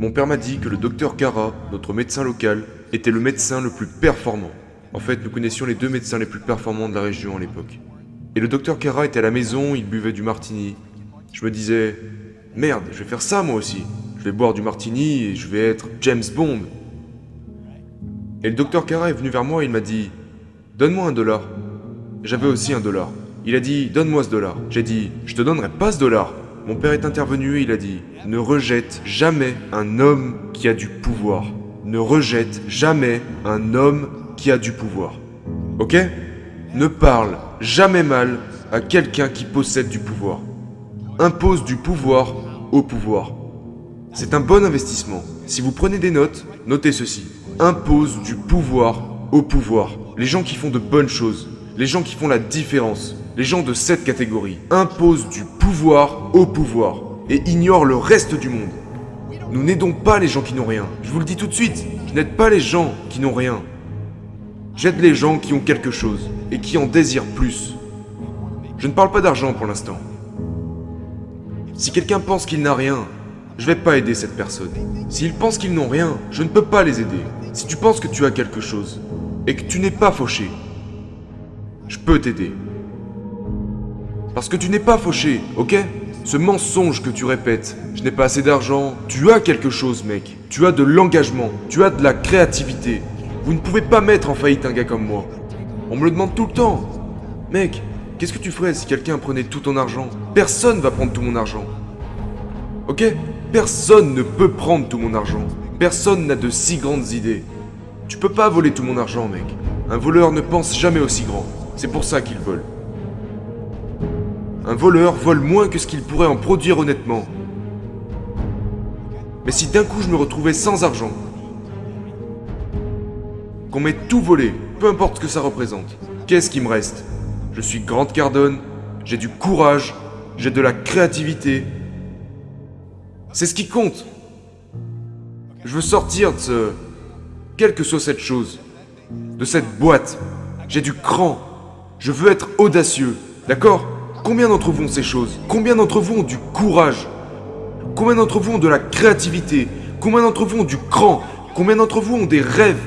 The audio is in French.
Mon père m'a dit que le docteur Kara, notre médecin local, était le médecin le plus performant. En fait, nous connaissions les deux médecins les plus performants de la région à l'époque. Et le docteur Kara était à la maison, il buvait du martini. Je me disais, merde, je vais faire ça moi aussi. Je vais boire du martini et je vais être James Bond. Et le docteur Kara est venu vers moi et il m'a dit, donne-moi $1. J'avais aussi $1. Il a dit, donne-moi ce dollar. J'ai dit, je te donnerai pas ce dollar. Mon père est intervenu et il a dit, ne rejette jamais un homme qui a du pouvoir. Ne rejette jamais un homme qui a du pouvoir. Ok ? Ne parle jamais mal à quelqu'un qui possède du pouvoir. Impose du pouvoir au pouvoir. C'est un bon investissement. Si vous prenez des notes, notez ceci. Impose du pouvoir au pouvoir. Les gens qui font de bonnes choses, les gens qui font la différence, les gens de cette catégorie, imposent du pouvoir au pouvoir et ignorent le reste du monde. Nous n'aidons pas les gens qui n'ont rien. Je vous le dis tout de suite, je n'aide pas les gens qui n'ont rien. J'aide les gens qui ont quelque chose et qui en désirent plus. Je ne parle pas d'argent pour l'instant. Si quelqu'un pense qu'il n'a rien, je vais pas aider cette personne. S'ils pensent qu'ils n'ont rien, je ne peux pas les aider. Si tu penses que tu as quelque chose et que tu n'es pas fauché, je peux t'aider. Parce que tu n'es pas fauché, ok ? Ce mensonge que tu répètes, je n'ai pas assez d'argent, tu as quelque chose mec. Tu as de l'engagement, tu as de la créativité. Vous ne pouvez pas mettre en faillite un gars comme moi. On me le demande tout le temps. Mec, qu'est-ce que tu ferais si quelqu'un prenait tout ton argent ? Personne va prendre tout mon argent. Ok ? Personne ne peut prendre tout mon argent. Personne n'a de si grandes idées. Tu peux pas voler tout mon argent, mec. Un voleur ne pense jamais aussi grand. C'est pour ça qu'il vole. Un voleur vole moins que ce qu'il pourrait en produire honnêtement. Mais si d'un coup je me retrouvais sans argent, qu'on m'ait tout volé, peu importe ce que ça représente, qu'est-ce qui me reste ? Je suis Grant Cardone, j'ai du courage, j'ai de la créativité. C'est ce qui compte. Je veux sortir de ce... Quelle que soit cette chose, de cette boîte. J'ai du cran. Je veux être audacieux, d'accord ? Combien d'entre vous ont ces choses ? Combien d'entre vous ont du courage ? Combien d'entre vous ont de la créativité ? Combien d'entre vous ont du cran ? Combien d'entre vous ont des rêves ?